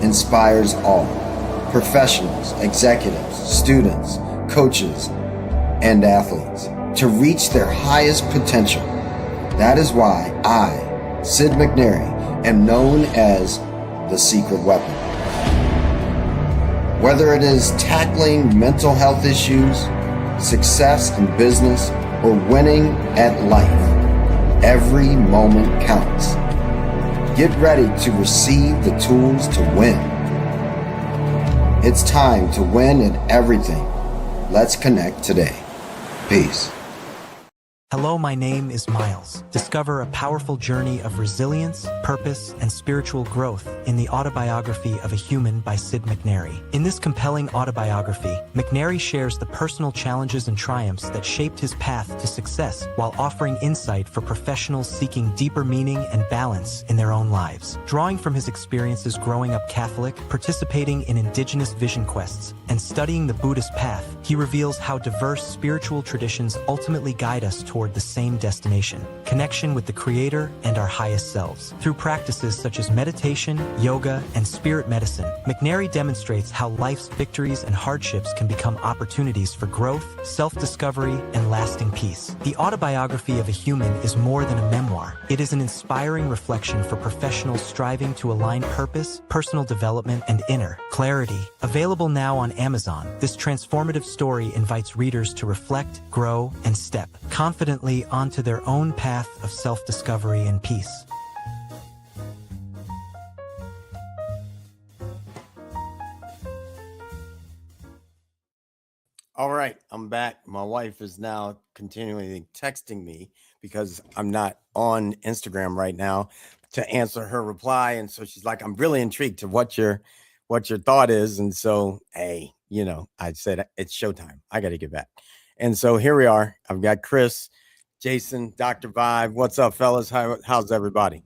inspires all professionals, executives, students, coaches, and athletes to reach their highest potential. That is why I, Sid McNary, am known as the secret weapon. Whether it is tackling mental health issues, success in business, or winning at life, every moment counts. Get ready to receive the tools to win. It's time to win at everything. Let's connect today. Peace. Hello, my name is Miles. Discover a powerful journey of resilience, purpose, and spiritual growth in the Autobiography of a Human by Sid McNary. In this compelling autobiography, McNary shares the personal challenges and triumphs that shaped his path to success while offering insight for professionals seeking deeper meaning and balance in their own lives. Drawing from his experiences growing up Catholic, participating in indigenous vision quests, and studying the Buddhist path, he reveals how diverse spiritual traditions ultimately guide us toward the same destination: connection with the Creator and our highest selves. Through practices such as meditation, yoga, and spirit medicine, McNary demonstrates how life's victories and hardships can become opportunities for growth, self-discovery, and lasting peace. The Autobiography of a Human is more than a memoir. It is an inspiring reflection for professionals striving to align purpose, personal development, and inner clarity. Available now on Amazon, this transformative story invites readers to reflect, grow, and step confidently onto their own path of self-discovery and peace. All right, I'm back. My wife is now continually texting me because I'm not on Instagram right now to answer her reply. And so she's like, I'm really intrigued to what your thought is. And so, hey, I said it's showtime. I got to get back. And so here we are. I've got Chris, Jason, Dr. Vibe. What's up, fellas? How's everybody?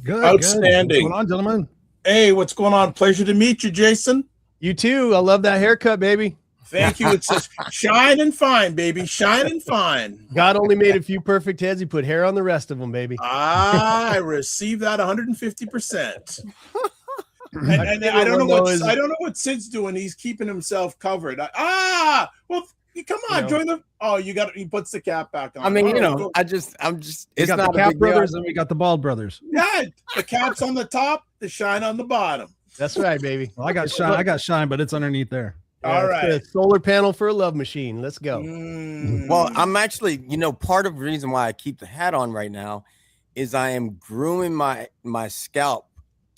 Good. Outstanding. What's going on, gentlemen? Hey, what's going on? Pleasure to meet you, Jason. You too. I love that haircut, baby. Thank you. It says shine and fine, baby. Shine and fine. God only made a few perfect heads. He put hair on the rest of them, baby. I received that 150%. And I don't know what Sid's doing. He's keeping himself covered. Well, come on, join the. Oh, he puts the cap back on. I mean, cool. I'm just. We got the Cap brothers and we got the Bald brothers. Yeah, the cap's on the top, the shine on the bottom. That's right, baby. Well, I got shine, but it's underneath there. All right. A solar panel for a love machine. Let's go. Well, I'm actually, part of the reason why I keep the hat on right now is I am grooming my scalp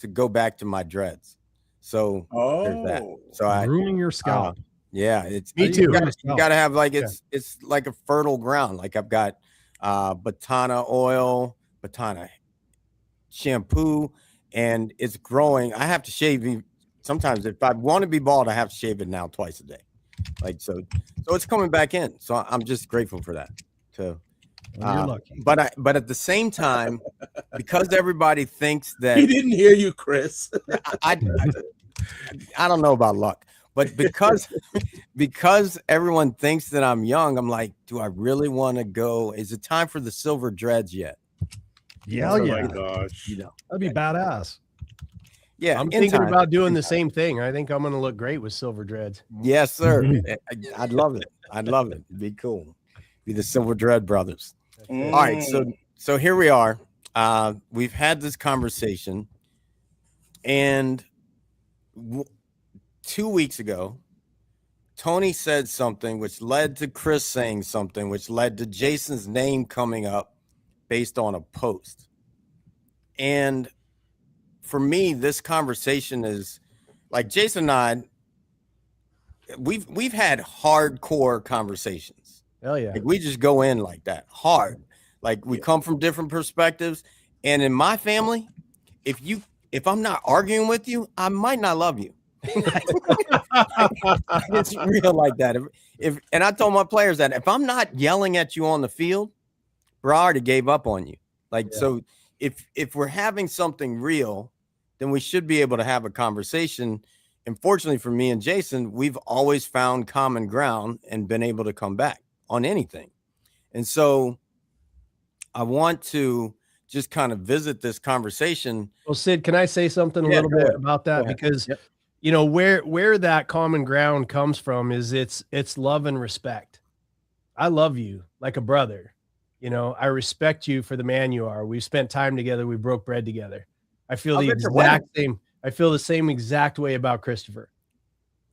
to go back to my dreads. So there's that. So Grooming your scalp. Yeah, it's me too. You gotta have it's like a fertile ground. Like I've got Batana oil, Batana shampoo, and it's growing. I have to shave. Sometimes if I want to be bald, I have to shave it now twice a day. So it's coming back in. So I'm just grateful for that. You're lucky. But at the same time, because everybody thinks that He didn't hear you, Chris. I don't know about luck. But because everyone thinks that I'm young, I'm like, do I really want to go? Is it time for the silver dreads yet? Yeah, Oh yeah. my gosh. That'd be badass. Yeah, I'm thinking about doing the same thing. I think I'm going to look great with silver dreads. Yes, sir. I'd love it. I'd love it. It'd be cool. Be the Silver Dread Brothers. All right, so here we are. We've had this conversation, and 2 weeks ago, Tony said something which led to Chris saying something, which led to Jason's name coming up based on a post. And for me, this conversation is like Jason and I, we've had hardcore conversations. Hell yeah. Like we just go in like that hard. Like we come from different perspectives. And in my family, if I'm not arguing with you, I might not love you. It's real like that. And I told my players that if I'm not yelling at you on the field, bro, I already gave up on you. So if we're having something real, then we should be able to have a conversation. And fortunately for me and Jason, we've always found common ground and been able to come back on anything. And so I want to just kind of visit this conversation. Well, Sid, can I say something a Yeah, little go bit ahead. about Go that? ahead. Because Yep. you know where that common ground comes from is it's love and respect. I love you like a brother. You know, I respect you for the man you are. We've spent time together. We broke bread together. I feel I'll the bet your wedding. exact same. I feel the same exact way about Christopher.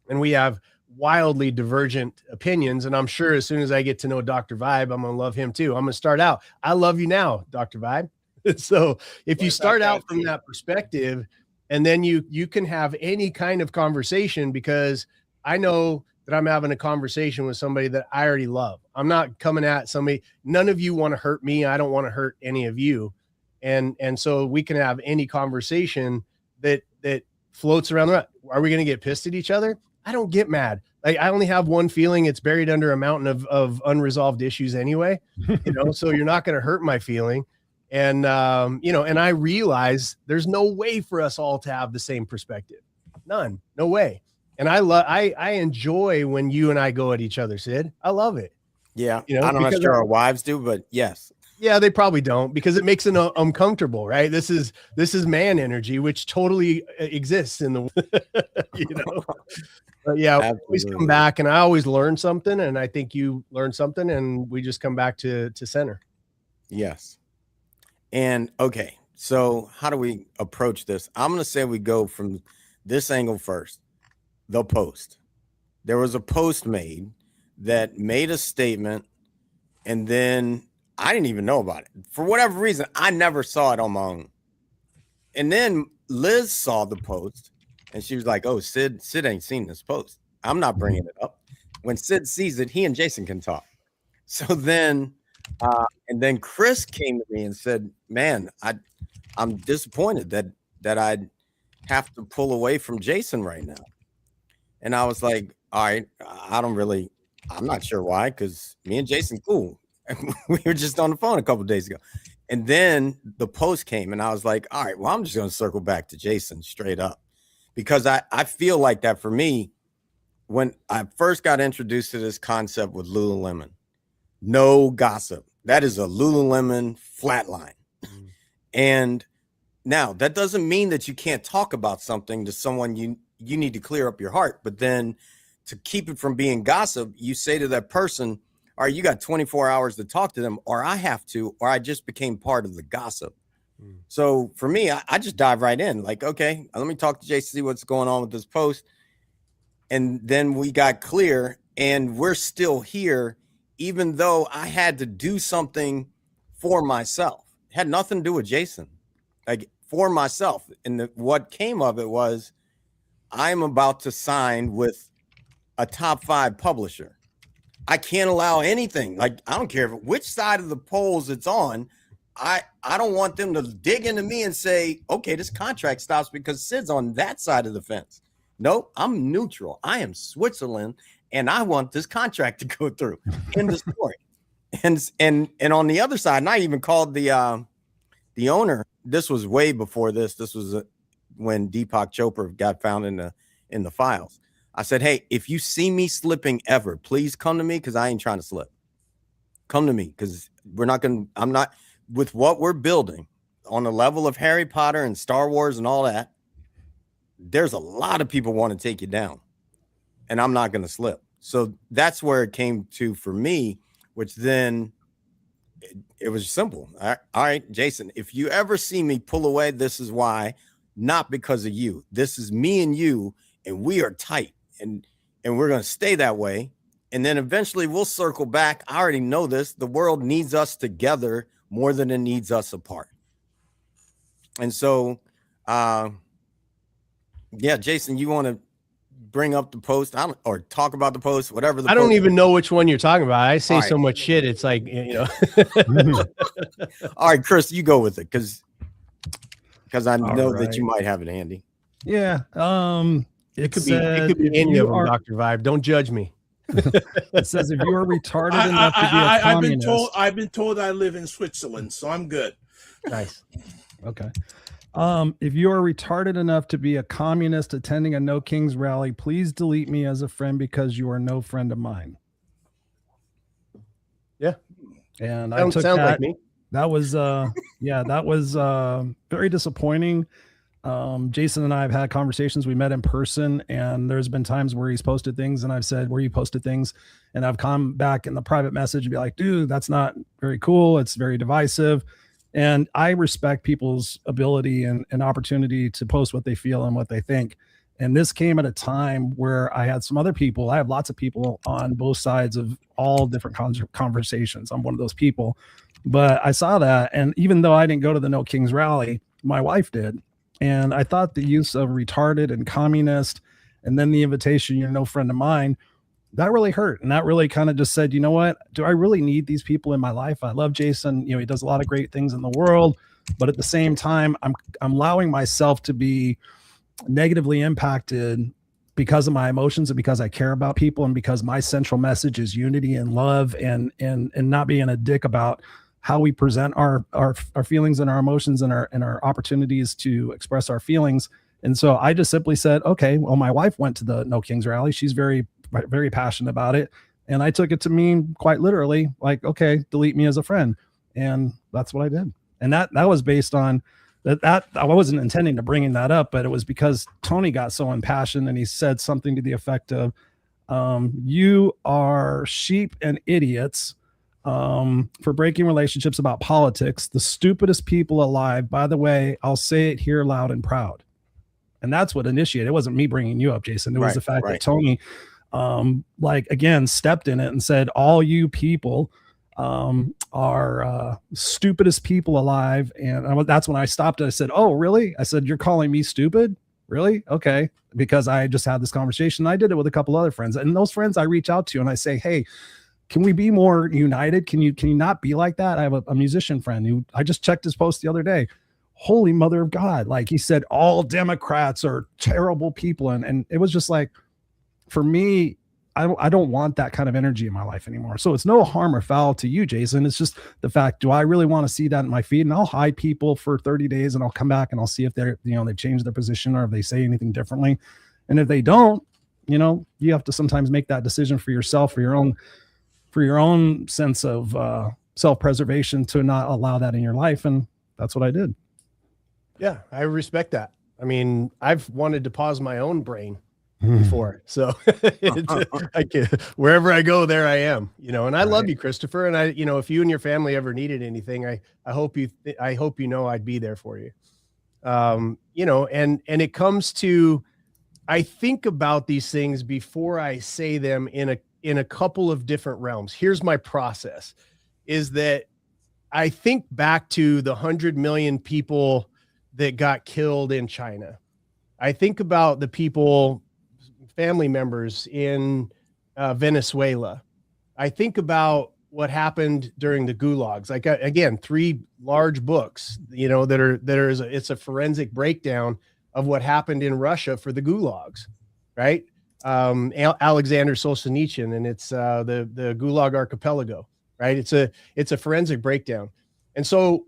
And we have wildly divergent opinions. And I'm sure as soon as I get to know Dr. Vibe, I'm going to love him too. I'm going to start out. I love you now, Dr. Vibe. So if you start out from that perspective, and then you can have any kind of conversation, because I know that I'm having a conversation with somebody that I already love. I'm not coming at somebody. None of you want to hurt me. I don't want to hurt any of you. And so we can have any conversation that floats around the. Are we going to get pissed at each other? I don't get mad. Like, I only have one feeling. It's buried under a mountain of unresolved issues anyway, you know, so you're not going to hurt my feeling. And, you know, and I realize there's no way for us all to have the same perspective. None, no way. And I enjoy when you and I go at each other, Sid. I love it. Yeah. You know, I'm not because sure our wives do, but yes. Yeah, they probably don't, because it makes it uncomfortable, right? This is man energy, which totally exists in the, you know. But yeah, we always come back, and I always learn something, and I think you learn something, and we just come back to center. Yes. And okay, so how do we approach this? I'm going to say we go from this angle first. The post. There was a post made that made a statement, and then I didn't even know about it. For whatever reason, I never saw it on my own. And then Liz saw the post, and she was like, oh, Sid ain't seen this post. I'm not bringing it up. When Sid sees it, he and Jason can talk. So then, and then Chris came to me and said, man, I'm disappointed that I'd have to pull away from Jason right now. And I was like, all right, I'm not sure why, because me and Jason, cool. We were just on the phone a couple of days ago. And then the post came, and I was like, all right, well, I'm just going to circle back to Jason straight up, because I feel like that for me, when I first got introduced to this concept with Lululemon, no gossip. That is a Lululemon flatline. And now that doesn't mean that you can't talk about something to someone you need to clear up your heart. But then to keep it from being gossip, you say to that person, all right, you got 24 hours to talk to them, or I have to, or I just became part of the gossip. So for me, I just dive right in, like, okay, let me talk to Jason, see what's going on with this post. And then we got clear, and we're still here, even though I had to do something for myself. It had nothing to do with Jason, like for myself. And what came of it was I'm about to sign with a top 5 publisher. I can't allow anything. Like, I don't care which side of the polls it's on. I don't want them to dig into me and say, okay, this contract stops because Sid's on that side of the fence. Nope, I'm neutral. I am Switzerland, and I want this contract to go through. End of story. And on the other side, and I even called the owner. This was way before this. This was when Deepak Chopra got found in the files. I said, hey, if you see me slipping ever, please come to me, because I ain't trying to slip. Come to me, because I'm not, with what we're building on the level of Harry Potter and Star Wars and all that, there's a lot of people want to take you down, and I'm not going to slip. So that's where it came to for me, which then it was simple. All right, Jason, if you ever see me pull away, this is why, not because of you. This is me and you, and we are tight, and we're going to stay that way. And then eventually we'll circle back. I already know this. The world needs us together more than it needs us apart. And so, yeah, Jason, you want to bring up the post or talk about the post, whatever. I don't even know which one you're talking about. I say so much shit. It's like, you know. All right, Chris, you go with it, because I know that you might have it handy. Yeah. It could be any of them, Dr. Vibe. Don't judge me. It says if you are retarded enough to be a communist. I've been told I live in Switzerland, so I'm good. Nice. Okay. If you are retarded enough to be a communist attending a No Kings rally, please delete me as a friend, because you are no friend of mine. Yeah. And I don't sound like me. that was very disappointing. Jason and I have had conversations. We met in person, and there's been times where he's posted things and I've said, where you posted things, and I've come back in the private message and be like, dude, that's not very cool. It's very divisive. And I respect people's ability and opportunity to post what they feel and what they think. And this came at a time where I had some other people. I have lots of people on both sides of all different conversations. I'm one of those people, but I saw that. And even though I didn't go to the No Kings rally, my wife did. And I thought the use of retarded and communist, and then the invitation, you're no friend of mine, that really hurt. And that really kind of just said, you know what, do I really need these people in my life? I love Jason. You know, he does a lot of great things in the world, but at the same time, I'm allowing myself to be negatively impacted because of my emotions and because I care about people and because my central message is unity and love and not being a dick about how we present our feelings and our emotions and our opportunities to express our feelings. And so I just simply said, okay, well, my wife went to the No Kings rally. She's very, very passionate about it. And I took it to mean quite literally, like, okay, delete me as a friend. And that's what I did. And that was based on that I wasn't intending to bringing that up, but it was because Tony got so impassioned and he said something to the effect of, you are sheep and idiots for breaking relationships about politics, the stupidest people alive. By the way, I'll say it here loud and proud. And that's what initiated. It wasn't me bringing you up, Jason. It was the fact that Tony, again, stepped in it and said, all you people are stupidest people alive. And that's when I stopped it. I said, oh, really? I said, you're calling me stupid? Really? Okay. Because I just had this conversation. I did it with a couple other friends, and those friends I reach out to and I say, hey, can we be more united? Can you not be like that? I have a musician friend who I just checked his post the other day. Holy mother of God. Like, he said, all Democrats are terrible people. And it was just like, for me, I don't want that kind of energy in my life anymore. So it's no harm or foul to you, Jason. It's just the fact, do I really want to see that in my feed? And I'll hide people for 30 days and I'll come back and I'll see if they're, they've changed their position or if they say anything differently. And if they don't, you have to sometimes make that decision for yourself, for your own sense of self-preservation, to not allow that in your life. And that's what I did. Yeah, I respect that. I mean, I've wanted to pause my own brain before. So wherever I go, there I am, and I love you, Christopher. And I, if you and your family ever needed anything, I hope I'd be there for you. And it comes to, I think about these things before I say them in a couple of different realms. Here's my process, is that I think back to the 100 million people that got killed in China. I think about the people, family members in Venezuela. I think about what happened during the gulags. Like, again, 3 large books, it's a forensic breakdown of what happened in Russia for the gulags, right? Alexander Solzhenitsyn, and it's the Gulag Archipelago, right? It's a forensic breakdown. And so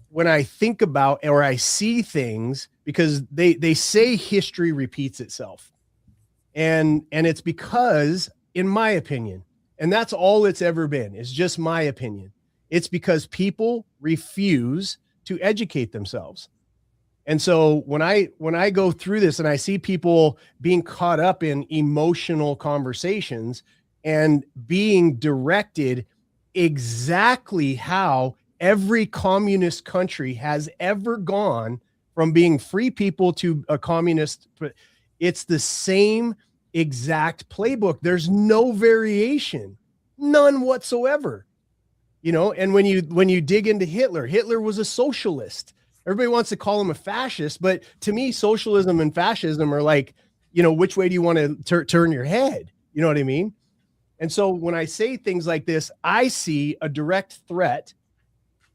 when I think about, or I see things, because they say history repeats itself. And it's because, in my opinion, and that's all it's ever been, is just my opinion, it's because people refuse to educate themselves. And so when I go through this and I see people being caught up in emotional conversations and being directed exactly how every communist country has ever gone from being free people to a communist, it's the same exact playbook. There's no variation, none whatsoever. And when you dig into Hitler was a socialist. Everybody wants to call him a fascist, but to me, socialism and fascism are like, which way do you want to turn your head? You know what I mean? And so when I say things like this, I see a direct threat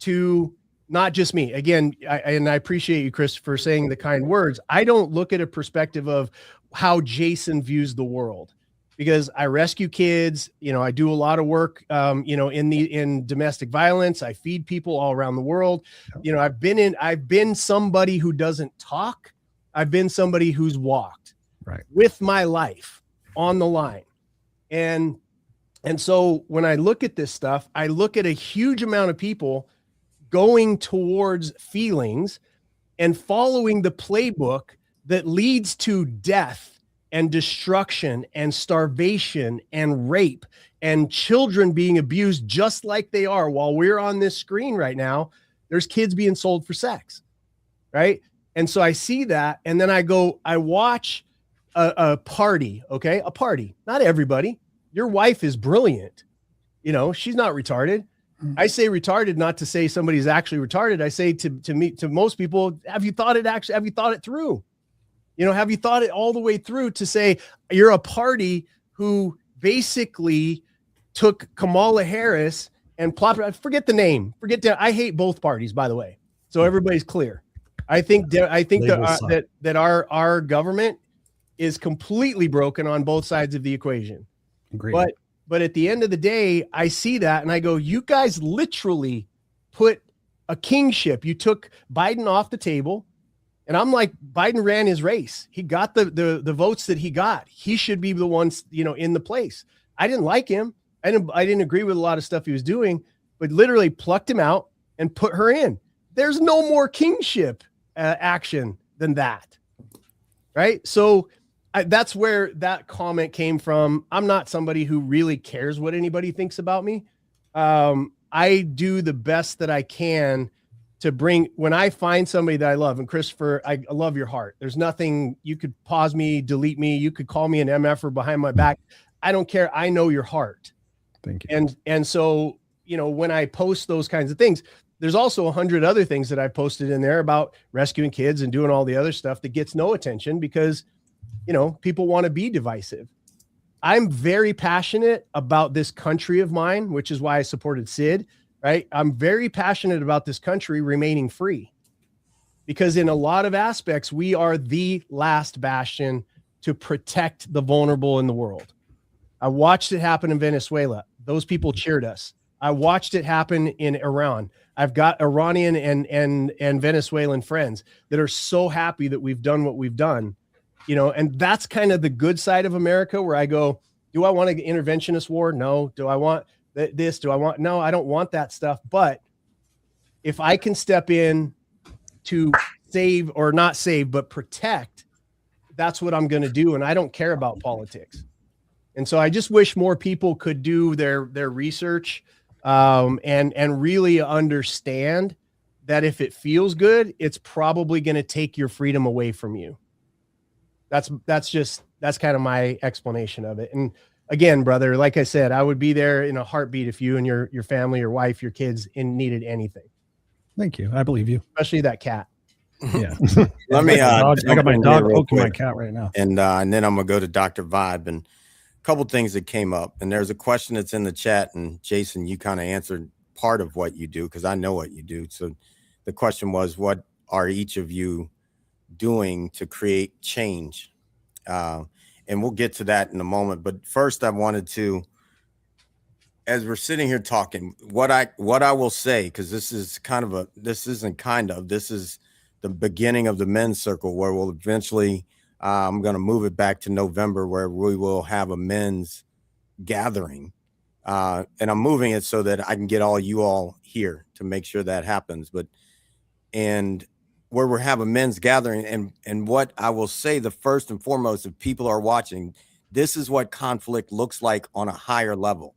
to not just me. Again, I appreciate you, Chris, for saying the kind words. I don't look at a perspective of how Jason views the world, because I rescue kids. I do a lot of work, in domestic violence. I feed people all around the world. I've been somebody who doesn't talk. I've been somebody who's walked with my life on the line. And so when I look at this stuff, I look at a huge amount of people going towards feelings and following the playbook that leads to death and destruction and starvation and rape and children being abused just like they are while we're on this screen right now. There's kids being sold for sex, right? And so I see that, and then I watch a party, okay? A party. Not everybody. Your wife is brilliant. You know, she's not retarded. I say retarded not to say somebody's actually retarded. I say to most people, have you thought it through? You know, have you thought it all the way through to say you're a party who basically took Kamala Harris and forget the name. I hate both parties, by the way. So everybody's clear. I think that our government is completely broken on both sides of the equation. Agreed. But at the end of the day, I see that and I go, you guys literally put a kingship. You took Biden off the table. And I'm like, Biden ran his race. He got the votes that he got. He should be the ones, you know, in the place. I didn't like him. I didn't agree with a lot of stuff he was doing, but literally plucked him out and put her in. There's no more kingship action than that. Right. So that's where that comment came from. I'm not somebody who really cares what anybody thinks about me. I do the best that I can to bring, when I find somebody that I love, and Christopher, I love your heart. There's nothing, you could pause me, delete me. You could call me an MFer behind my back. I don't care. I know your heart. Thank you. And so, you know, when I post those kinds of things, there's also 100 other things that I posted in there about rescuing kids and doing all the other stuff that gets no attention because, you know, people want to be divisive. I'm very passionate about this country of mine, which is why I supported Sid, right? I'm very passionate about this country remaining free because in a lot of aspects, we are the last bastion to protect the vulnerable in the world. I watched it happen in Venezuela. Those people cheered us. I watched it happen in Iran. I've got Iranian and Venezuelan friends that are so happy that we've done what we've done, you know, and that's kind of the good side of America where I go, do I want an interventionist war? No. Do I want this? Do I want? No, I don't want that stuff. But if I can step in to save or not save, but protect, that's what I'm going to do. And I don't care about politics. And so I just wish more people could do their research and really understand that if it feels good, it's probably going to take your freedom away from you. That's kind of my explanation of it. And again, brother, like I said, I would be there in a heartbeat if you and your family, your wife, your kids needed anything. Thank you. I believe you. Especially that cat. Yeah. Let me. I got my dog poking my cat right now. And then I'm gonna go to Dr. Vibe and a couple things that came up. And there's a question that's in the chat. And Jason, you kind of answered part of what you do because I know what you do. So the question was, what are each of you doing to create change? And we'll get to that in a moment. But first, I wanted to, as we're sitting here talking, what I will say, because this is the beginning of the men's circle where we'll eventually, I'm going to move it back to November where we will have a men's gathering. And I'm moving it so that I can get all you all here to make sure that happens. And where we're having a men's gathering. And what I will say, the first and foremost, if people are watching, this is what conflict looks like on a higher level.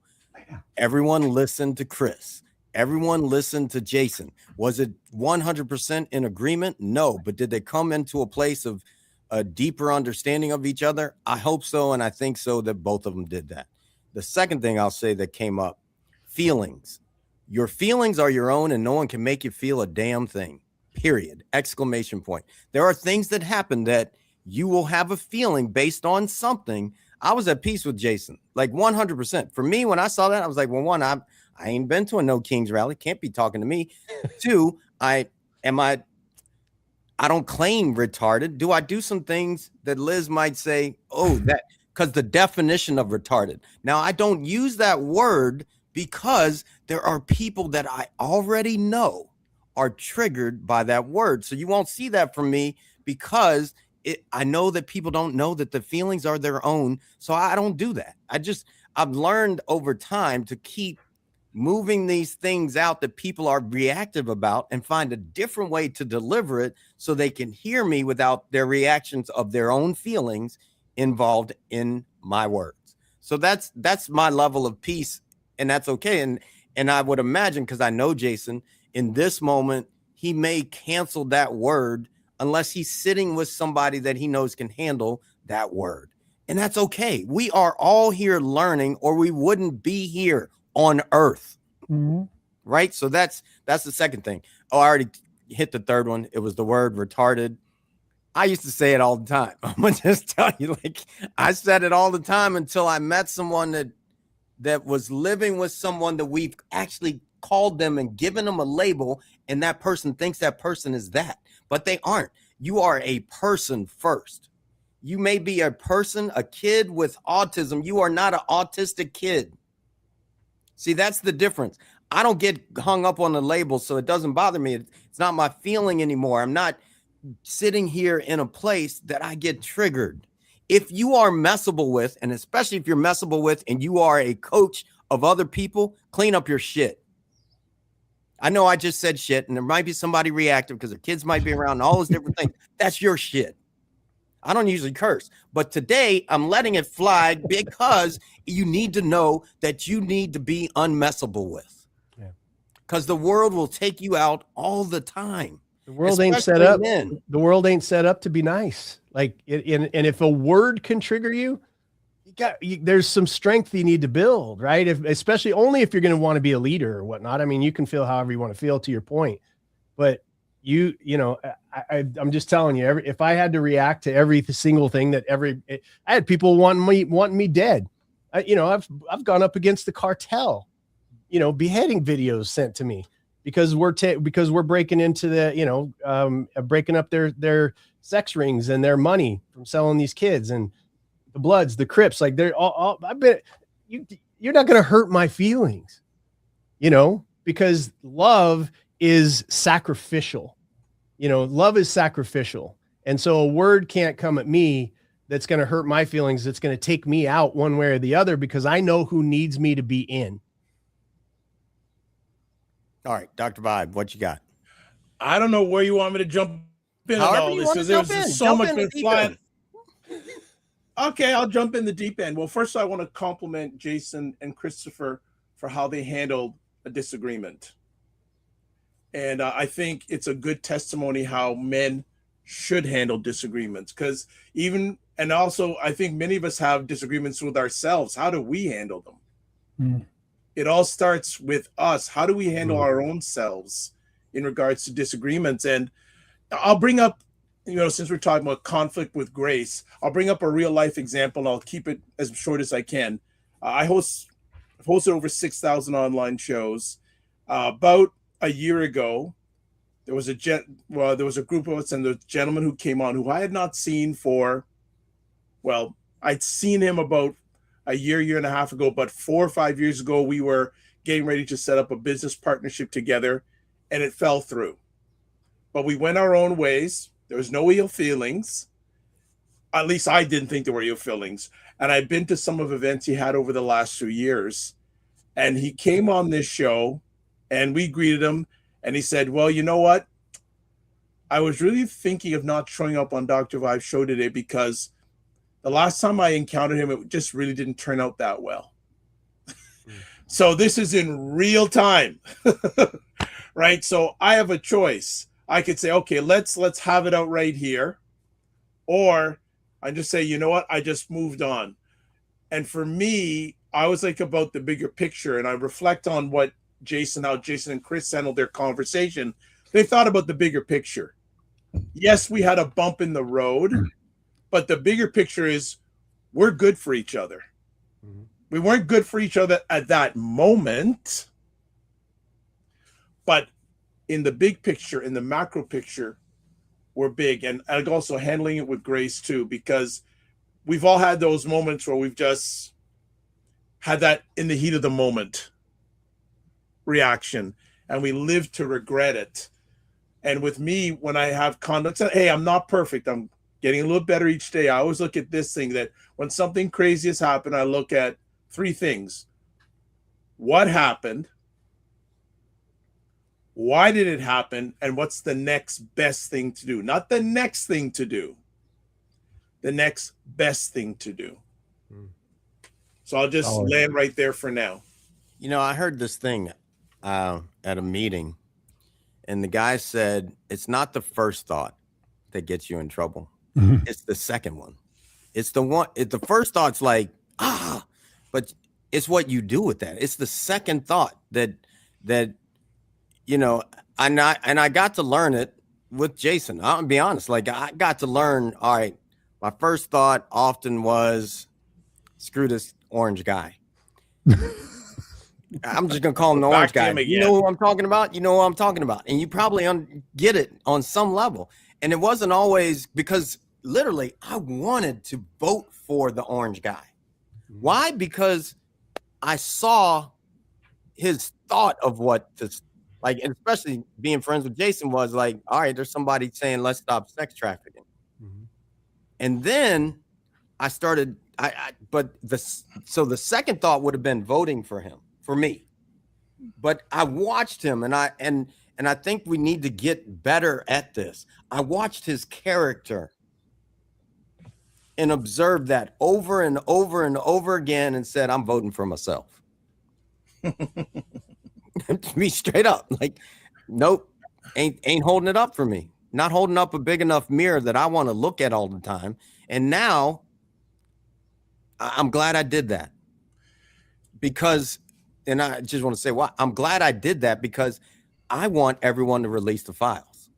Everyone listened to Chris. Everyone listened to Jason. Was it 100% in agreement? No. But did they come into a place of a deeper understanding of each other? I hope so. And I think so that both of them did that. The second thing I'll say that came up, feelings. Your feelings are your own and no one can make you feel a damn thing. Period. Exclamation point. There are things that happen that you will have a feeling based on something. I was at peace with Jason, like 100%. For me, when I saw that, I was like, well, one, I ain't been to a No Kings rally. Can't be talking to me. Two, I don't claim retarded. Do I do some things that Liz might say, oh, that, because the definition of retarded. Now, I don't use that word because there are people that I already know are triggered by that word. So you won't see that from me because I know that people don't know that the feelings are their own. So I don't do that. I've learned over time to keep moving these things out that people are reactive about and find a different way to deliver it so they can hear me without their reactions of their own feelings involved in my words. So that's my level of peace, and that's okay. And I would imagine, because I know Jason, in this moment, he may cancel that word unless he's sitting with somebody that he knows can handle that word. And that's okay. We are all here learning, or we wouldn't be here on earth. Mm-hmm. Right. So that's the second thing. Oh, I already hit the third one. It was the word retarded. I used to say it all the time. I'm gonna just tell you, like, I said it all the time until I met someone that was living with someone that we've actually called them and given them a label, and that person thinks that person is that, but they aren't. You are a person first. You may be a person, a kid with autism. You are not an autistic kid. See, that's the difference. I don't get hung up on the label, so it doesn't bother me. It's not my feeling anymore. I'm not sitting here in a place that I get triggered. If you are messable with, and especially if you're messable with and you are a coach of other people, clean up your shit. I know I just said shit, and there might be somebody reactive because their kids might be around and all those different things. That's your shit. I don't usually curse, but today I'm letting it fly because you need to know that you need to be unmessable with. Yeah. Because the world will take you out all the time. The world ain't set up. The world ain't set up to be nice. Like, and if a word can trigger you, there's some strength you need to build, right? Especially only if you're going to want to be a leader or whatnot. I mean, you can feel however you want to feel, to your point, but you know, I'm just telling you, if I had to react to every single thing that I had people wanting me dead. I've gone up against the cartel, beheading videos sent to me because we're breaking into the, breaking up their sex rings and their money from selling these kids, and the Bloods, the Crips, like they're all I bet you're not going to hurt my feelings, because love is sacrificial. Love is sacrificial. And so a word can't come at me that's going to hurt my feelings. That's going to take me out one way or the other, because I know who needs me to be in. All right, Dr. Vibe, what you got? I don't know where you want me to jump in However all this, because there's so much been flying. Okay, I'll jump in the deep end. Well, first I want to compliment Jason and Christopher for how they handled a disagreement. And I think it's a good testimony how men should handle disagreements, because also I think many of us have disagreements with ourselves. How do we handle them? Mm. It all starts with us. How do we handle our own selves in regards to disagreements? And I'll bring up, since we're talking about conflict with grace, I'll bring up a real life example, and I'll keep it as short as I can. I've hosted over 6,000 online shows. About a year ago, there was a group of us, and the gentleman who came on who I had not seen I'd seen him about a year and a half ago, but 4 or 5 years ago, we were getting ready to set up a business partnership together, and it fell through. But we went our own ways. There was no ill feelings. At least I didn't think there were ill feelings. And I've been to some of the events he had over the last 2 years, and he came on this show, and we greeted him, and he said, well, you know what? I was really thinking of not showing up on Dr. Vibe's show today because the last time I encountered him, it just really didn't turn out that well. So this is in real time, right? So I have a choice. I could say, okay, let's have it out right here. Or I just say, you know what? I just moved on. And for me, I was like about the bigger picture, and I reflect on how Jason and Chris handled their conversation. They thought about the bigger picture. Yes, we had a bump in the road, but the bigger picture is we're good for each other. Mm-hmm. We weren't good for each other at that moment, but in the big picture, in the macro picture, we're big. And also handling it with grace too, because we've all had those moments where we've just had that in the heat of the moment reaction, and we live to regret it. And with me, when I have conduct, hey, I'm not perfect. I'm getting a little better each day. I always look at this thing, that when something crazy has happened, I look at 3 things. What happened? Why did it happen? And what's the next best thing to do? Not the next thing to do, the next best thing to do. So I'll just land right there for now. You know, I heard this thing at a meeting, and the guy said, it's not the first thought that gets you in trouble. Mm-hmm. It's the second one. It's the one, the first thought's like, but it's what you do with that. It's the second thought that, you know, and I got to learn it with Jason. I'll be honest. Like, I got to learn, all right, my first thought often was, screw this orange guy. I'm just going to call him the orange guy. You know who I'm talking about? You know who I'm talking about. And you probably get it on some level. And it wasn't always because literally I wanted to vote for the orange guy. Why? Because I saw his thought of what this, like, and especially being friends with Jason was like, all right, there's somebody saying, let's stop sex trafficking. Mm-hmm. And then I started, so the second thought would have been voting for him, for me. But I watched him and I think we need to get better at this. I watched his character and observed that over and over and over again and said, I'm voting for myself. To be straight up, like, nope, ain't holding it up for me. Not holding up a big enough mirror that I want to look at all the time. And now I'm glad I did that because, and I just want to say why I'm glad I did that because I want everyone to release the files,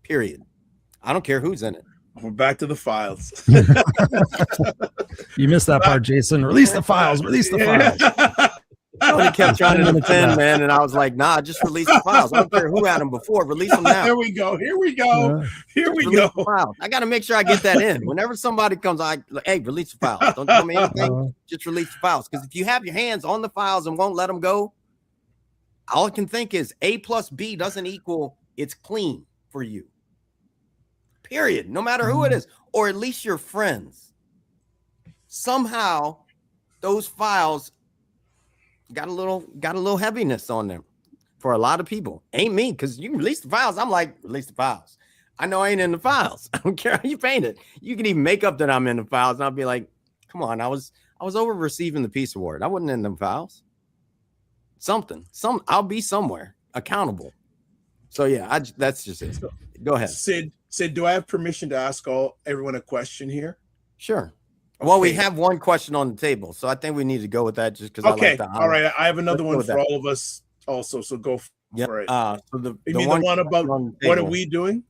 period. I don't care who's in it. We're back to the files. You missed that part, Jason. Release the files. Release the files. He kept trying to defend, man, and I was like, nah, just release the files. I don't care who had them before. Release them now. Here we go. Here we go. Here we go. I got to make sure I get that in. Whenever somebody comes, hey, release the files. Don't tell me anything. Just release the files. Because if you have your hands on the files and won't let them go, all I can think is A plus B doesn't equal it's clean for you. Period. No matter who it is, or at least your friends. Somehow, those files got a little heaviness on them for a lot of people. Ain't me, because you release the files. I'm like, release the files. I know I ain't in the files. I don't care how you paint it. You can even make up that I'm in the files, and I'll be like, come on, I was over receiving the Peace Award. I wasn't in them files. I'll be somewhere accountable. So yeah, that's just it. Go ahead. Sid, do I have permission to ask everyone a question here? Sure. Well, we have one question on the table, so I think we need to go with that just because. Okay. All right. I have another one for all of us also, so go for it. So the one about what are we doing?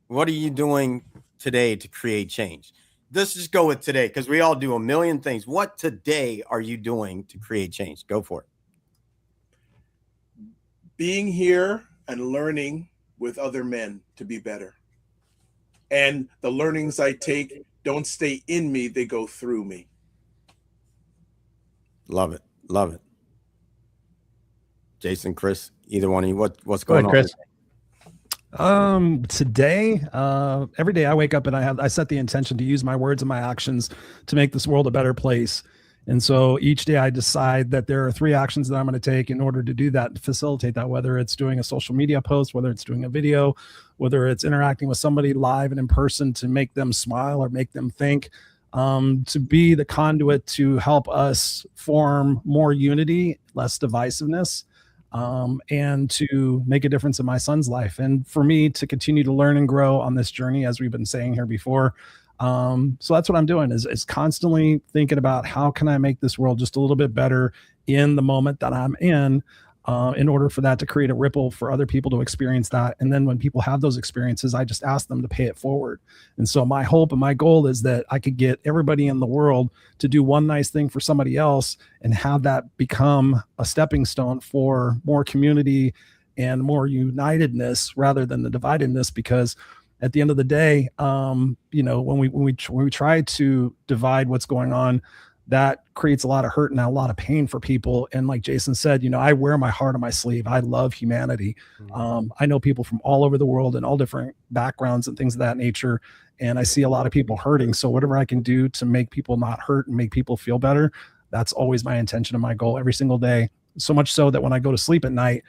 What are you doing today to create change? Let's just go with today because we all do a million things. What today are you doing to create change? Go for it. Being here and learning with other men to be better. And the learnings I take don't stay in me, they go through me. Love it. Love it. Jason, Chris, either one of you, what's going on, Chris? Today, every day I wake up and I set the intention to use my words and my actions to make this world a better place. And so each day I decide that there are 3 actions that I'm going to take in order to do that, to facilitate that, whether it's doing a social media post, whether it's doing a video, whether it's interacting with somebody live and in person to make them smile or make them think, to be the conduit to help us form more unity, less divisiveness, and to make a difference in my son's life. And for me to continue to learn and grow on this journey, as we've been saying here before. So that's what I'm doing is constantly thinking about how can I make this world just a little bit better in the moment that I'm in order for that to create a ripple for other people to experience that. And then when people have those experiences, I just ask them to pay it forward. And so my hope and my goal is that I could get everybody in the world to do one nice thing for somebody else and have that become a stepping stone for more community and more unitedness rather than the dividedness, because at the end of the day, when we try to divide what's going on, that creates a lot of hurt and a lot of pain for people. And like Jason said, I wear my heart on my sleeve. I love humanity. I know people from all over the world and all different backgrounds and things of that nature. And I see a lot of people hurting. So whatever I can do to make people not hurt and make people feel better, that's always my intention and my goal every single day. So much so that when I go to sleep at night,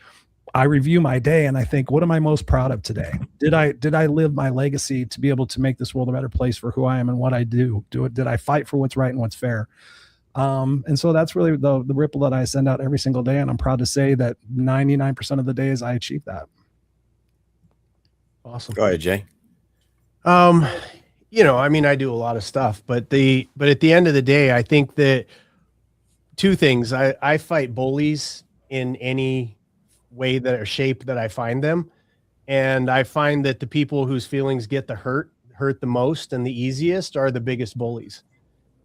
I review my day and I think, what am I most proud of today? Did I live my legacy to be able to make this world a better place for who I am and what I do? Did I fight for what's right and what's fair? And so that's really the ripple that I send out every single day. And I'm proud to say that 99% of the days I achieve that. Awesome. Go ahead, Jay. You know, I mean, I do a lot of stuff, but at the end of the day, I think that two things. I fight bullies in any way that or shape that I find them. And I find that the people whose feelings get the hurt the most and the easiest are the biggest bullies.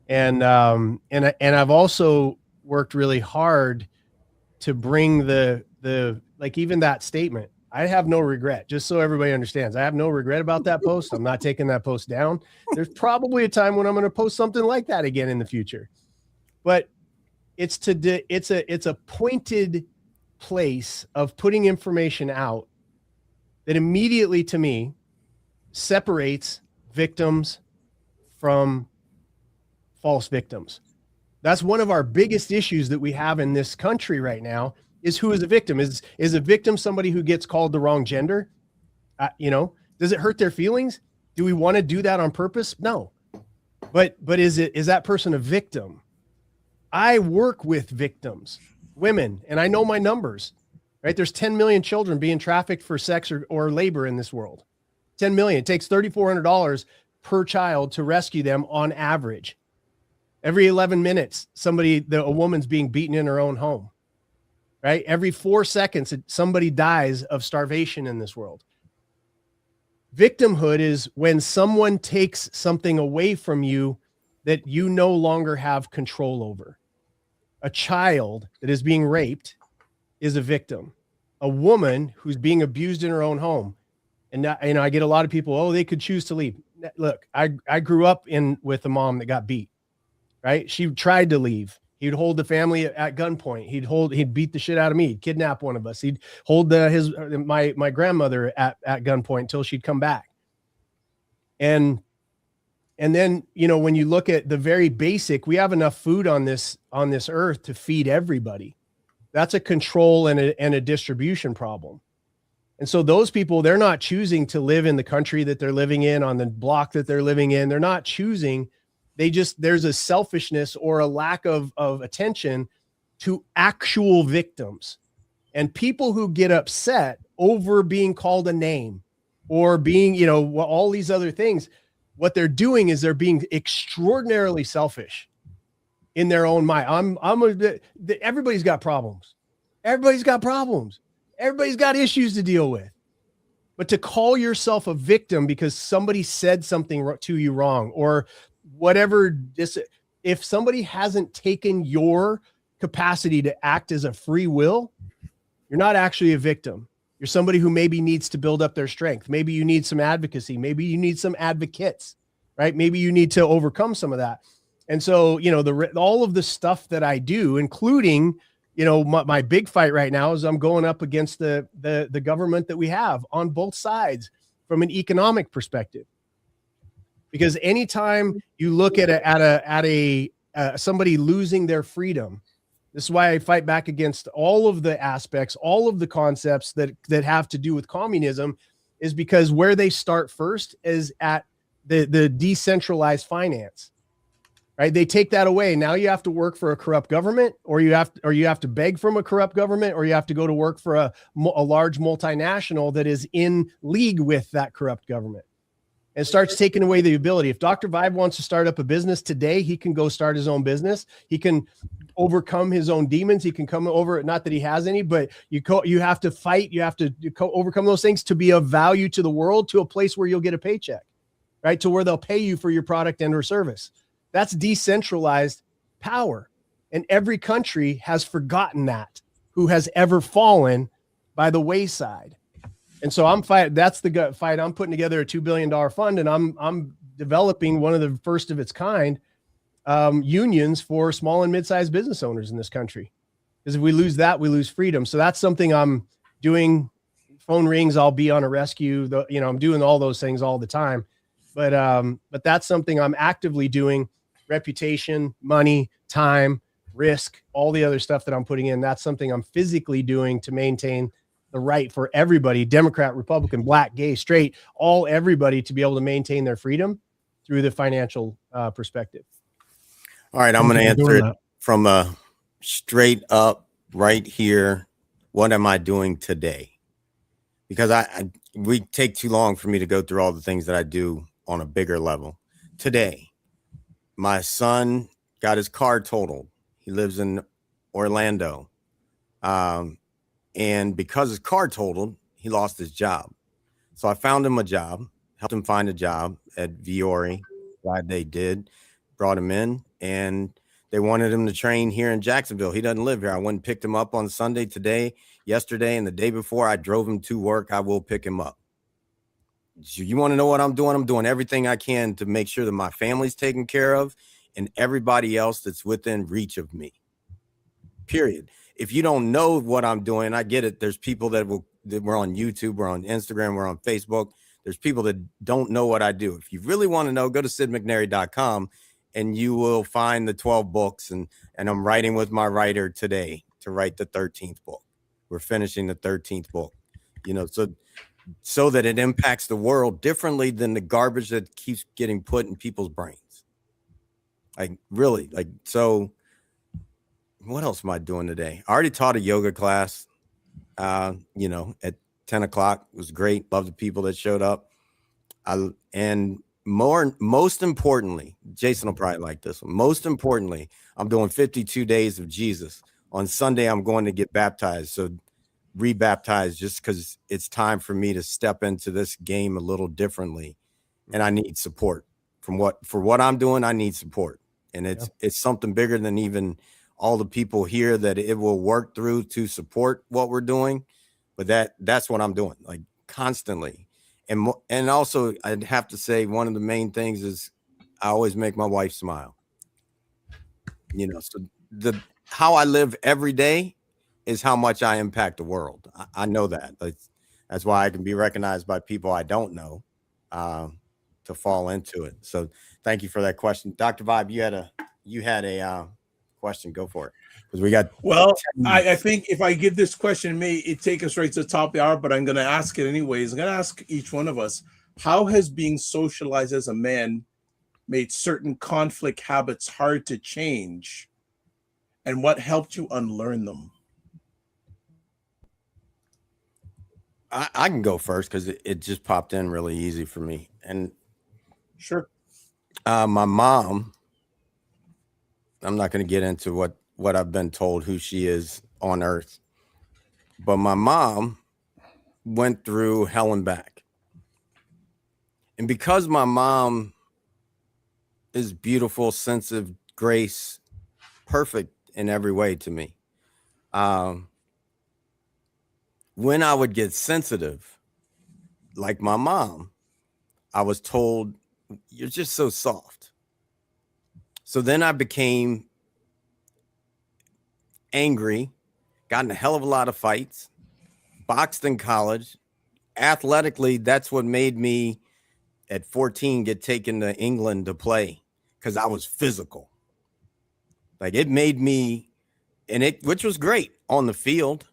And I've also worked really hard to bring the like even that statement. I have no regret, just so everybody understands. I have no regret about that post. I'm not taking that post down. There's probably a time when I'm going to post something like that again in the future. But it's a pointed place of putting information out that immediately to me separates victims from false victims. That's one of our biggest issues that we have in this country right now, is who is a victim. Is a victim somebody who gets called the wrong gender? You know, does it hurt their feelings? Do we want to do that on purpose? No. But is that person a victim? I work with victims, women, and I know my numbers, right? There's 10 million children being trafficked for sex or labor in this world. 10 million. It takes $3,400 per child to rescue them on average. Every 11 minutes, a woman's being beaten in her own home, right? Every 4 seconds, somebody dies of starvation in this world. Victimhood is when someone takes something away from you that you no longer have control over. A child that is being raped is a victim. A woman who's being abused in her own home. And you know, I get a lot of people, oh, they could choose to leave. Look, I grew up with a mom that got beat, right? She tried to leave. He'd hold the family at gunpoint. He'd beat the shit out of me. He'd kidnap one of us. He'd hold my grandmother at gunpoint until she'd come back. And then, you know, when you look at the very basic, we have enough food on this earth to feed everybody. That's a control and a distribution problem. And so those people, they're not choosing to live in the country that they're living in, on the block that they're living in. They're not choosing. There's a selfishness or a lack of attention to actual victims. And people who get upset over being called a name or being, you know, all these other things, what they're doing is they're being extraordinarily selfish in their own mind. Everybody's got problems. Everybody's got problems. Everybody's got issues to deal with. But to call yourself a victim because somebody said something to you wrong or whatever, if somebody hasn't taken your capacity to act as a free will, you're not actually a victim. You're somebody who maybe needs to build up their strength. Maybe you need some advocacy. Maybe you need some advocates, right? Maybe you need to overcome some of that. And so, you know, all of the stuff that I do, including, you know, my big fight right now is I'm going up against the government that we have on both sides from an economic perspective. Because anytime you look at somebody losing their freedom, this is why I fight back against all of the aspects, all of the concepts that have to do with communism, is because where they start first is at the decentralized finance, right? They take that away. Now you have to work for a corrupt government, or you have to beg from a corrupt government, or you have to go to work for a large multinational that is in league with that corrupt government. And starts taking away the ability. If Dr. Vibe wants to start up a business today, he can go start his own business. He can overcome his own demons. He can come over, not that he has any, but you have to fight. You have to overcome those things to be of value to the world, to a place where you'll get a paycheck, right? To where they'll pay you for your product and or service. That's decentralized power. And every country has forgotten that, who has ever fallen by the wayside. And so I'm fighting. That's the fight. I'm putting together a $2 billion fund, and I'm developing one of the first of its kind unions for small and mid-sized business owners in this country. Because if we lose that, we lose freedom. So that's something I'm doing. Phone rings, I'll be on a rescue. I'm doing all those things all the time. But that's something I'm actively doing. Reputation, money, time, risk, all the other stuff that I'm putting in. That's something I'm physically doing to maintain the right for everybody, Democrat, Republican, black, gay, straight, everybody to be able to maintain their freedom through the financial perspective. All right, I'm going to answer it from a straight up right here. What am I doing today? Because we take too long for me to go through all the things that I do on a bigger level. Today, my son got his car totaled. He lives in Orlando. And because his car totaled, he lost his job. So I found him a job, helped him find a job at Viore. Glad they did. Brought him in, and they wanted him to train here in Jacksonville. He doesn't live here. I went and picked him up on Sunday, today, yesterday, and the day before. I drove him to work. I will pick him up. You want to know what I'm doing? I'm doing everything I can to make sure that my family's taken care of and everybody else that's within reach of me. Period. If you don't know what I'm doing, I get it. There's people that we're on YouTube, we're on Instagram, we're on Facebook. There's people that don't know what I do. If you really want to know, go to SydMcNary.com and you will find the 12 books. And I'm writing with my writer today to write the 13th book. We're finishing the 13th book, so that it impacts the world differently than the garbage that keeps getting put in people's brains. So what else am I doing today? I already taught a yoga class, at 10 o'clock. It was great. Love the people that showed up. Most importantly, Jason will probably like this one. Most importantly, I'm doing 52 days of Jesus. On Sunday, I'm going to get baptized. So rebaptized, just because it's time for me to step into this game a little differently. And I need support for what I'm doing. I need support. And it's something bigger than even all the people here that it will work through to support what we're doing. But that's what I'm doing, like, constantly. And also, I'd have to say one of the main things is I always make my wife smile. So how I live every day is how much I impact the world. I know that. That's why I can be recognized by people I don't know to fall into it. So thank you for that question. Dr. Vibe, you had a question. Go for it. Because we got I think if I give this question, it take us right to the top of the hour, but I'm going to ask it anyways. I'm going to ask each one of us, how has being socialized as a man made certain conflict habits hard to change, and what helped you unlearn them? I can go first because it just popped in really easy for me. And sure. My mom, I'm not going to get into what I've been told who she is on earth, but my mom went through hell and back. And because my mom is beautiful, sensitive, grace, perfect in every way to me, when I would get sensitive, like my mom, I was told, you're just so soft. So then I became angry, got in a hell of a lot of fights, boxed in college. Athletically, that's what made me at 14 get taken to England to play, because I was physical. Like, it made me, which was great on the field.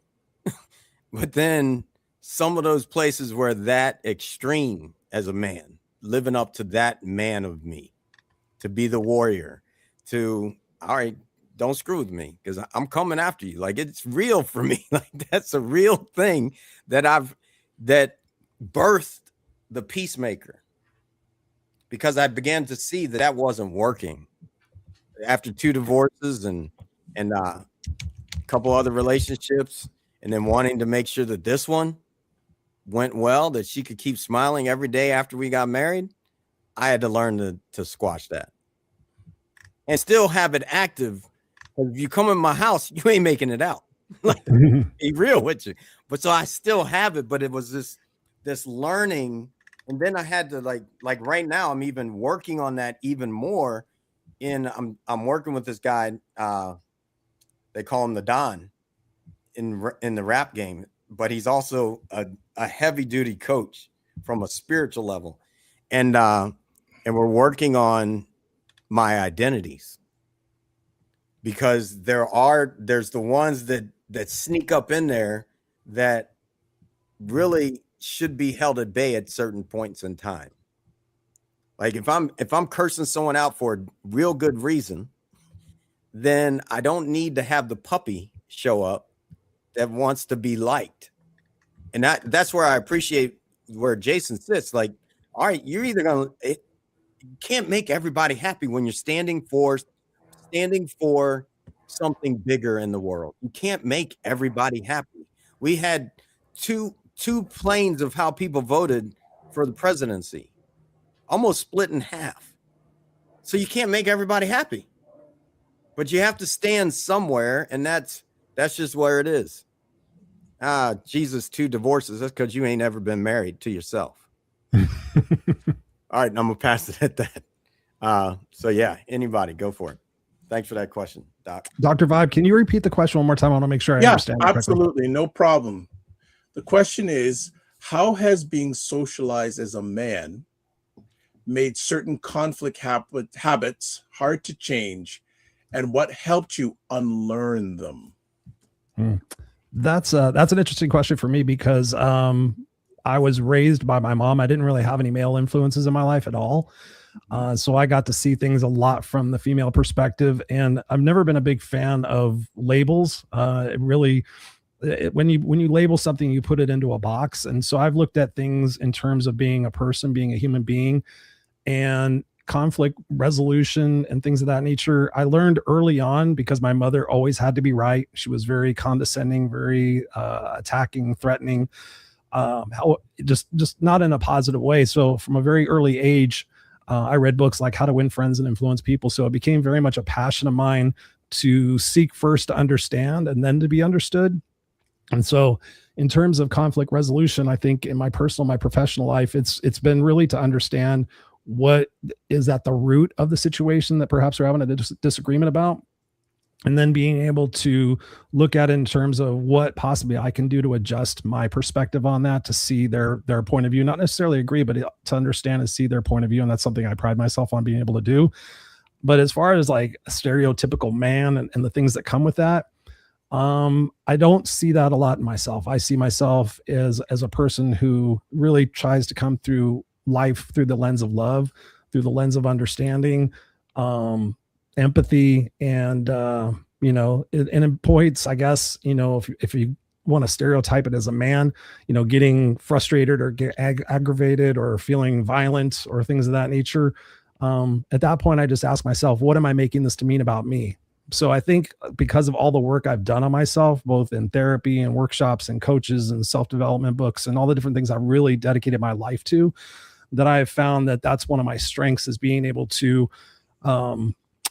But then some of those places were that extreme as a man, living up to that man of me, to be the warrior, all right, don't screw with me because I'm coming after you. Like, it's real for me. Like, that's a real thing that birthed the peacemaker, because I began to see that wasn't working after 2 divorces and a couple other relationships. And then wanting to make sure that this one went well, that she could keep smiling every day after we got married. I had to learn to squash that and still have it active. If you come in my house, you ain't making it out. Like, be real with you. But so I still have it, but it was this learning. And then I had to like right now, I'm even working on that even more. I'm working with this guy. They call him the Don in the rap game, but he's also a heavy duty coach from a spiritual level. And we're working on my identities, because there's the ones that sneak up in there that really should be held at bay at certain points in time. Like if I'm cursing someone out for a real good reason, then I don't need to have the puppy show up that wants to be liked. And that's where I appreciate where Jason sits. Like, all right, you're either gonna, you can't make everybody happy when you're standing for something bigger in the world. You can't make everybody happy. We had two planes of how people voted for the presidency, almost split in half. So you can't make everybody happy, but you have to stand somewhere, and that's just where it is. Jesus, 2 divorces. That's because you ain't ever been married to yourself. All right, I'm gonna pass it at that. So yeah, anybody go for it. Thanks for that question, Doc. Dr. Vibe, can you repeat the question one more time? I want to make sure I understand. Absolutely, no problem. The question is, how has being socialized as a man made certain conflict habits hard to change, and what helped you unlearn them? That's an interesting question for me because I was raised by my mom. I didn't really have any male influences in my life at all. So I got to see things a lot from the female perspective, and I've never been a big fan of labels. When you label something, you put it into a box. And so I've looked at things in terms of being a person, being a human being, and conflict resolution and things of that nature. I learned early on because my mother always had to be right. She was very condescending, very attacking, threatening, just not in a positive way. So from a very early age, I read books like How to Win Friends and Influence People. So it became very much a passion of mine to seek first to understand and then to be understood. And so in terms of conflict resolution, I think in my personal, my professional life, it's been really to understand what is at the root of the situation that perhaps we're having a disagreement about. And then being able to look at it in terms of what possibly I can do to adjust my perspective on that, to see their point of view, not necessarily agree, but to understand and see their point of view. And that's something I pride myself on being able to do. But as far as like a stereotypical man and the things that come with that, I don't see that a lot in myself. I see myself as a person who really tries to come through life through the lens of love, through the lens of understanding, empathy, and in points, I guess, if you want to stereotype it as a man, getting frustrated or get aggravated or feeling violent or things of that nature. At that point, I just ask myself, what am I making this to mean about me? So I think because of all the work I've done on myself, both in therapy and workshops and coaches and self-development books and all the different things I've really dedicated my life to, that I have found that that's one of my strengths, is being able to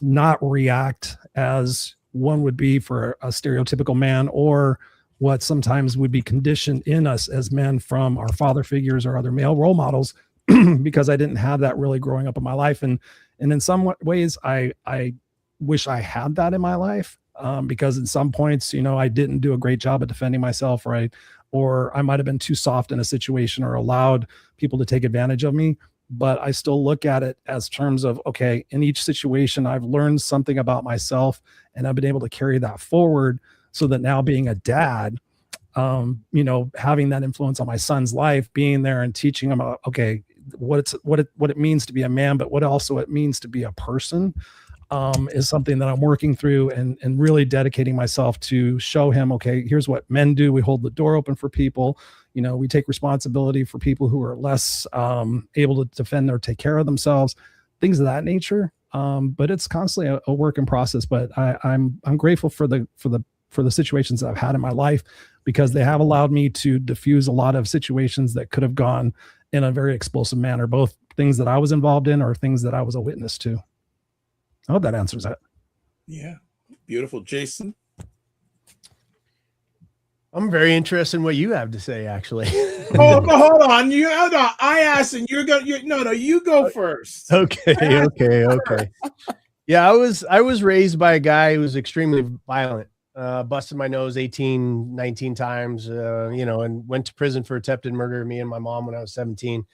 not react as one would be for a stereotypical man, or what sometimes would be conditioned in us as men from our father figures or other male role models, because I didn't have that really growing up in my life. And in some ways, I wish I had that in my life, because in some points, I didn't do a great job at defending myself, right? Or I might have been too soft in a situation or allowed people to take advantage of me. But I still look at it as terms of, okay, in each situation, I've learned something about myself, and I've been able to carry that forward, so that now being a dad, having that influence on my son's life, being there and teaching him about, okay, what it means to be a man, but what also it means to be a person, is something that I'm working through and really dedicating myself to show him, okay, here's what men do. We hold the door open for people. We take responsibility for people who are less able to defend or take care of themselves, things of that nature. But it's constantly a work in process. But I'm grateful for the situations that I've had in my life, because they have allowed me to diffuse a lot of situations that could have gone in a very explosive manner, both things that I was involved in or things that I was a witness to. I hope that answers that. Yeah. Beautiful. Jason? I'm very interested in what you have to say, actually. Hold on. I asked, and you go first. Okay. Yeah, I was raised by a guy who was extremely violent. Busted my nose 18, 19 times, and went to prison for attempted murder of me and my mom when I was 17.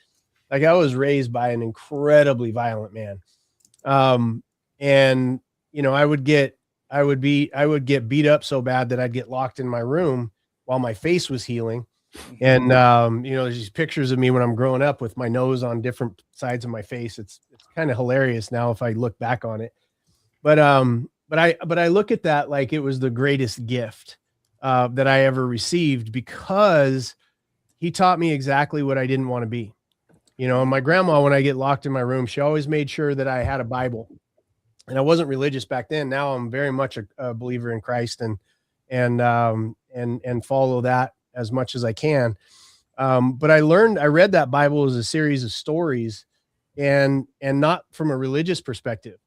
Like, I was raised by an incredibly violent man. And I would get beat up so bad that I'd get locked in my room while my face was healing. And you know, there's these pictures of me when I'm growing up with my nose on different sides of my face. It's kind of hilarious now if I look back on it. But I look at that like it was the greatest gift that I ever received, because he taught me exactly what I didn't want to be. You know, my grandma, when I get locked in my room, she always made sure that I had a Bible. And I wasn't religious back then. Now I'm very much a believer in Christ and follow that as much as I can. But I read that Bible as a series of stories and not from a religious perspective.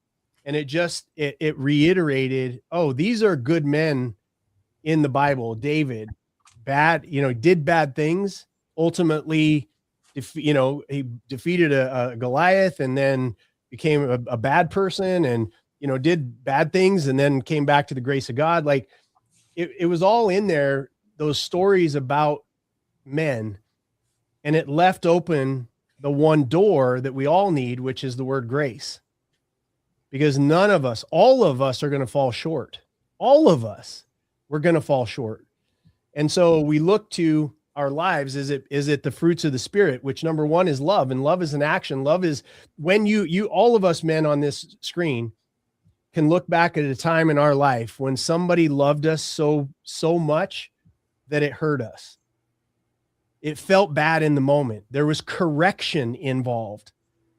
And it reiterated, oh, these are good men in the Bible. David, did bad things. Ultimately, he defeated a Goliath and then became a bad person and, did bad things and then came back to the grace of God. Like it was all in there, those stories about men, and it left open the one door that we all need, which is the word grace. Because all of us are going to fall short. All of us, we're going to fall short. And so we look to our lives. Is it the fruits of the Spirit, which number one is love, and love is an action. Love is when you all of us men on this screen can look back at a time in our life when somebody loved us so much that it hurt us. It felt bad in the moment. There was correction involved.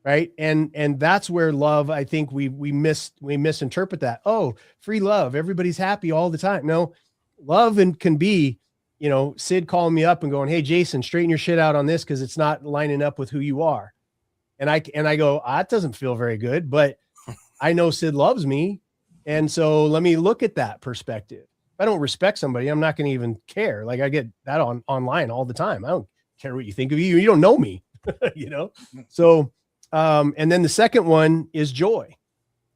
Right. And that's where love, I think we misinterpret that. Oh, free love. Everybody's happy all the time. No, love can be, Sid calling me up and going, hey, Jason, straighten your shit out on this, 'cause it's not lining up with who you are. And I go, that doesn't feel very good, but I know Sid loves me. And so let me look at that perspective. If I don't respect somebody, I'm not going to even care. Like I get that online all the time. I don't care what you think of you. You don't know me, So, and then the second one is joy,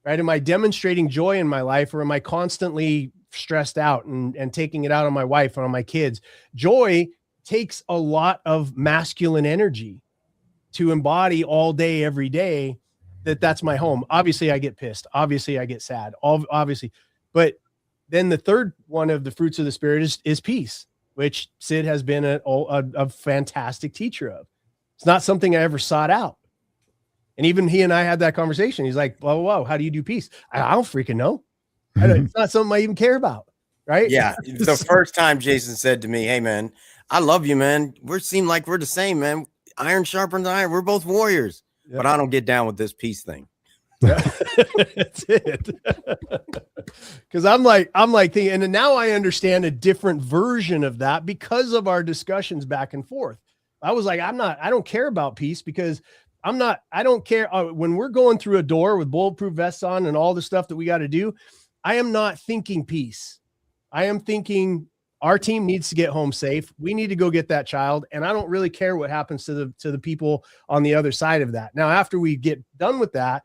right? Am I demonstrating joy in my life, or am I constantly stressed out and taking it out on my wife and on my kids? Joy takes a lot of masculine energy to embody all day, every day. That's my home. Obviously I get pissed. Obviously I get sad, obviously. But then the third one of the fruits of the Spirit is peace, which Sid has been a fantastic teacher of. It's not something I ever sought out. And even he and I had that conversation. He's like, whoa, how do you do peace? I don't freaking know. It's not something I even care about. Right. Yeah. The first time Jason said to me, hey man, I love you, man. Seem like we're the same, man. Iron sharpens iron. We're both warriors, but I don't get down with this peace thing. That's it. Cause I'm like thinking, and now I understand a different version of that because of our discussions back and forth. I was like, I don't care about peace, because I don't care when we're going through a door with bulletproof vests on and all the stuff that we got to do. I am not thinking peace. I am thinking our team needs to get home safe. We need to go get that child. And I don't really care what happens to the people on the other side of that. Now, after we get done with that,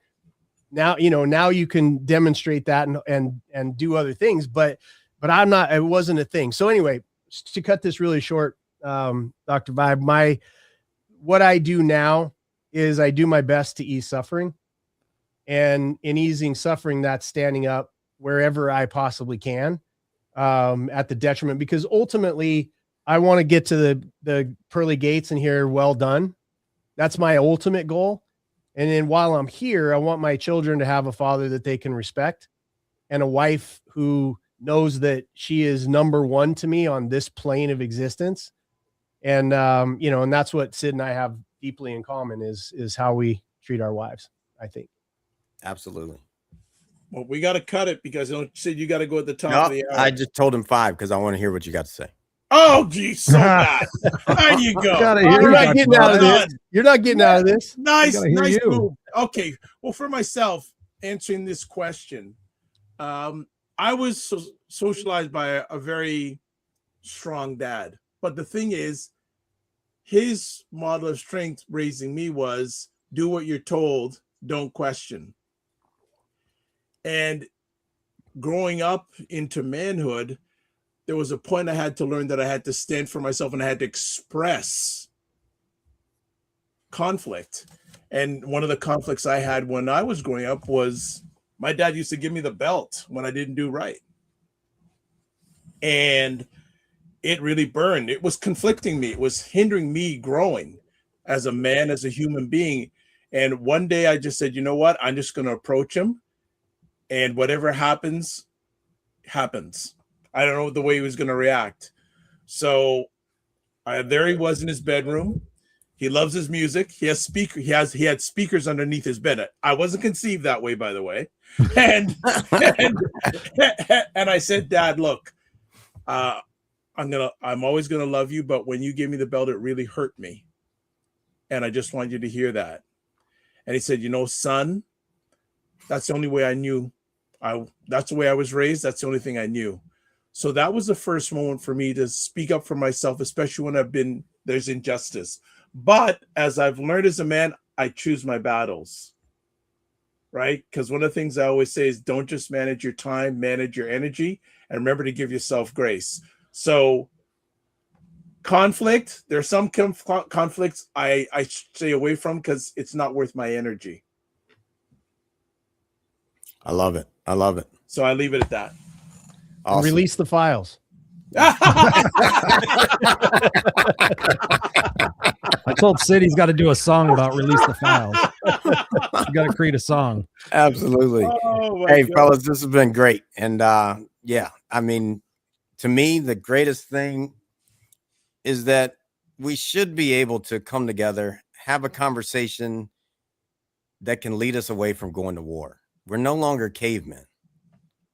now you can demonstrate that and do other things, but it wasn't a thing. So anyway, to cut this really short, Dr. Vibe, what I do now is I do my best to ease suffering, and in easing suffering, that's standing up wherever I possibly can, at the detriment, because ultimately I want to get to the pearly gates and hear, well done. That's my ultimate goal. And then while I'm here, I want my children to have a father that they can respect, and a wife who knows that she is number one to me on this plane of existence. And, and that's what Sid and I have deeply in common is how we treat our wives, I think. Absolutely. Well, we got to cut it because Sid, you got to go at the top of the hour. I just told him 5 because I want to hear what you got to say. Oh, geez, so bad. There you go. You're not getting out of this. You're not getting out of this. Nice move. Okay. Well, for myself, answering this question, I was socialized by a very strong dad. But the thing is, his model of strength raising me was do what you're told, don't question. And growing up into manhood, there was a point I had to learn that I had to stand for myself and I had to express conflict. And one of the conflicts I had when I was growing up was my dad used to give me the belt when I didn't do right. And it really burned. It was conflicting me. It was hindering me growing as a man, as a human being. And one day I just said, you know what? I'm just going to approach him, and whatever happens, happens. I don't know the way he was going to react. So there he was in his bedroom. He loves his music. He has he had speakers underneath his bed. I wasn't conceived that way, by the way. And and I said, Dad, look, I'm always gonna love you, but when you gave me the belt, it really hurt me. And I just want you to hear that. And he said, you know, son, that's the only way I knew. That's the way I was raised. That's the only thing I knew. So that was the first moment for me to speak up for myself, especially when there's injustice. But as I've learned as a man, I choose my battles, right? Because one of the things I always say is don't just manage your time, manage your energy, and remember to give yourself grace. So conflict, there's some conflicts I stay away from because it's not worth my energy. I love it. I love it. So I leave it at that. Awesome. Release the files. I told Sid he's got to do a song about release the files. You got to create a song. Absolutely. Oh, Hey, God. fellas, this has been great. And yeah, I mean, to me, the greatest thing is that we should be able to come together, have a conversation that can lead us away from going to war. We're no longer cavemen.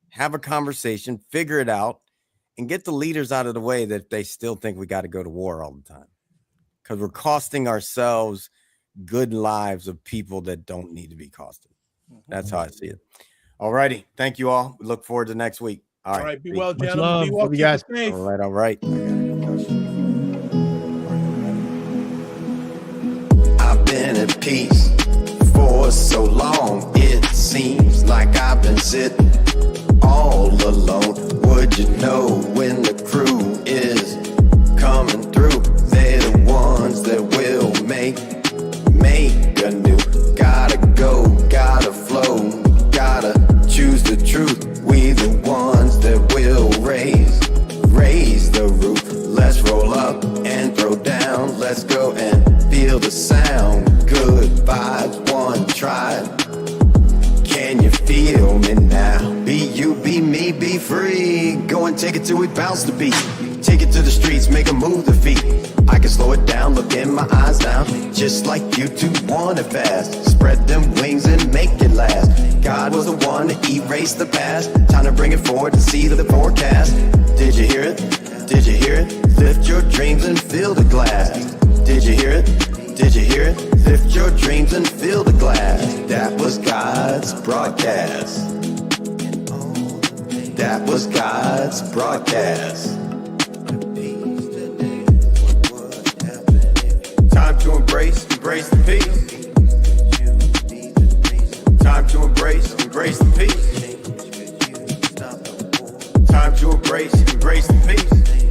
Have a conversation, figure it out, and get the leaders out of the way that they still think we got to go to war all the time. Because we're costing ourselves good lives of people that don't need to be costed. That's how I see it. All righty. Thank you all. We look forward to next week. All right. Be well, Much gentlemen. love. Be well. Love you Keep guys. it safe. All right. All right. I've been at peace for so long. It seems like I've been sitting all alone. Would you know when the crew is coming through? They're the ones that will make anew. Gotta go, gotta flow, gotta choose the truth. We the ones that will raise the roof. Let's roll up and throw down. Let's go and feel the sound. Good vibes, one tribe. Can you feel me now? Be you, be me, be free. Go and take it till we bounce the beat. Take it to the streets, make a move the feet. I can slow it down, look in my eyes now. Just like you two want it fast. Spread them wings and make it last. God was the one to erase the past. Time to bring it forward to see the forecast. Did you hear it? Did you hear it? Lift your dreams and fill the glass. Did you hear it? Did you hear it? Lift your dreams and fill the glass. That was God's broadcast. That was God's broadcast. Time to embrace the peace. Time to embrace the peace. Time to embrace the peace.